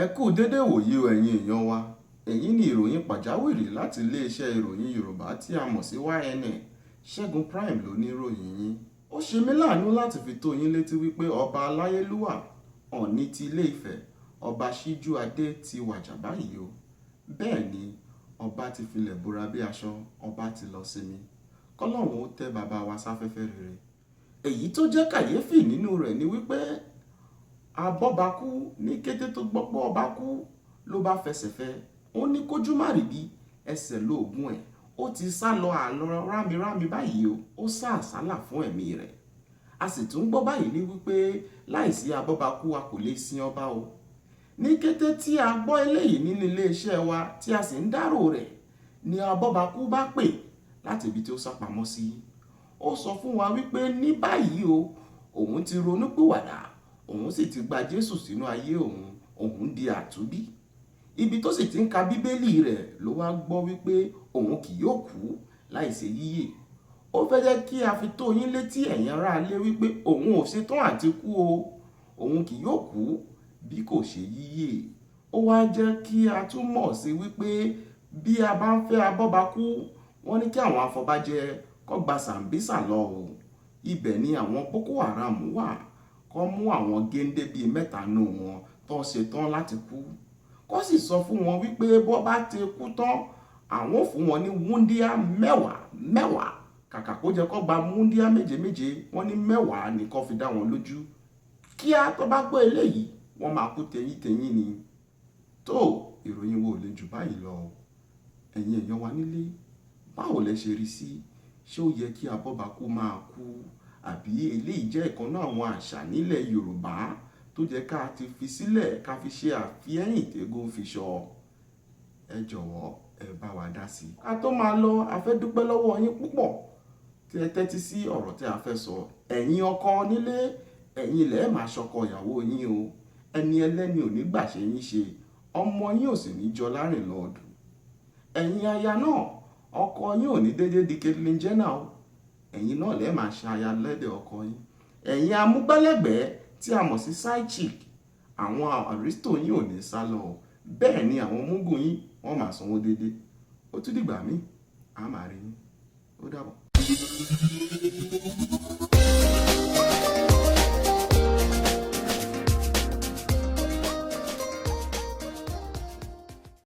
Ẹ kú dédé wòyí o ẹ̀yin èèyàn wa. Èyí ni ìròyìn pàjáwìrì láti iléeṣẹ́ ìròyìn Yorùbá tí a mọ̀ sí YNN. Ṣẹ́gun Prime ló ní ìròyìn yín. Ó ṣe mí láàánú láti fi tó yín létí wípé ọba aláyélúwà Ọọ̀ni ti Ilé Ifẹ̀, ọba Síjú Adé ti wàjà báyìí o. Bẹ́ẹ̀ ni ọba ti filẹ̀ bora bí aṣọ, ọba ti lọ sinmi. Kọ́lọ́hun ó tẹ́ bàbá wa sáfẹ́fẹ́ rere. Èyí tó jẹ́ kàyéfì nínú rẹ̀ ni wípé abọ́bakú ní kété tó gbọ́ pé ọba kú ló bá fẹsẹ̀ fẹ́. Ó ní kójú má rí bí ẹsẹ̀ lóògùn ẹ̀. Ó ti sá lọ àlọ́ rámirámi báyìí o. Ó sá àsálà fún ẹ̀mí rẹ̀. A sì tún gbọ́ báyìí ní wípé láìsí abọ́bakú a kò lè sin ọba o. Ní kété tí a gbọ́ eléyìí nínú iléeṣẹ́ wa tí a sì ń dárò rẹ̀ ni abọ́bakú bá pè láti ibi tí ó sá pamọ́ sí. Ó sọ fún wa wípé ní báyìí o òun ti ronúpìwàdà, òun sì ti gba Jésù sínú ayé òun di àtúnbí. Ibi tó sì ti ń ka bíbélì rẹ̀ ló wá gbọ́ wípé òun kì yóò kú láìṣe yíyè. Ó fẹ́ jẹ́ kí a fi tó yín létí ẹ̀yin ará ilé wípé òun ò ṣetán àti kú o. Òun kì yóò kú bí kò ṣe yíyè. Ó wá jẹ́ kí a tún mọ̀ sí wípé bí a bá ń fẹ́ abọ́bakú, wọ́n ní kí àwọn afọbajẹ kó gba Sàmbísà lọ o. Ibẹ̀ ni àwọn Boko Haram wà. Kó mú àwọn géńdé bíi 3 nù wọn tó ṣetán láti kú. Kó sì sọ fún wọn wípé bó bá ti kú tán àwọn fún wọn ní wúndíá 10 kàkà kó jẹ́ kó gba wúndíá 7 wọ́n ní 10 ní kó fi dá wọn lójú. Kí á tó bá gbọ́ eléyìí wọ́n máa kú tẹ̀yìn ni. Tó ìròyìn wo lè jù báyìí lọ. Ẹ̀yin èèyàn wa nílé, báwo lẹ ṣe rí sí? Ṣé ó yẹ kí abọ́bakú máa kú? Àbí eléyìí jẹ́ ìkan náà àwọn àṣà nílẹ̀ Yorùbá tó jẹ́ ká ti fi sílẹ̀ ká fi ṣe àfihẹ́yìn tégún fi ṣọ? Ẹ jọ̀wọ́ ẹ bá wa dá sí. Ká tó máa lọ, a fẹ́ dúpẹ́ lọ́wọ́ yín púpọ̀ tí ẹ tẹ́tí sí ọ̀rọ̀ tí a fẹ́ sọ. Ẹ̀yin ọkọ nílé, ẹ̀yin ilẹ̀ máa ṣọkọ ìyàwó yín o. Ẹni ẹlẹ́ni ò ní gbàṣẹ yín ṣe, ọmọ yín ò sì ní jọ lárìn lọ́ọ̀dù. Ẹ̀yin aya náà, ọkọ yín ò ní dédé di Caitlyn Jenner o. Ẹ̀yin náà lẹ́ẹ̀ máa ṣe aya lẹ́dẹ̀ ọkọ yín. Ẹ̀yin amúgbálẹ́gbẹ̀ẹ́ tí a mọ̀ sí side chick, àwọn àrísítò yín ò ní sá lọ. Bẹ́ẹ̀ ni àwọn múgùn yín wọ́n máa sanwó dédé. Ó tún dìgbà míì, a máa rí yín. Ó dàbọ̀.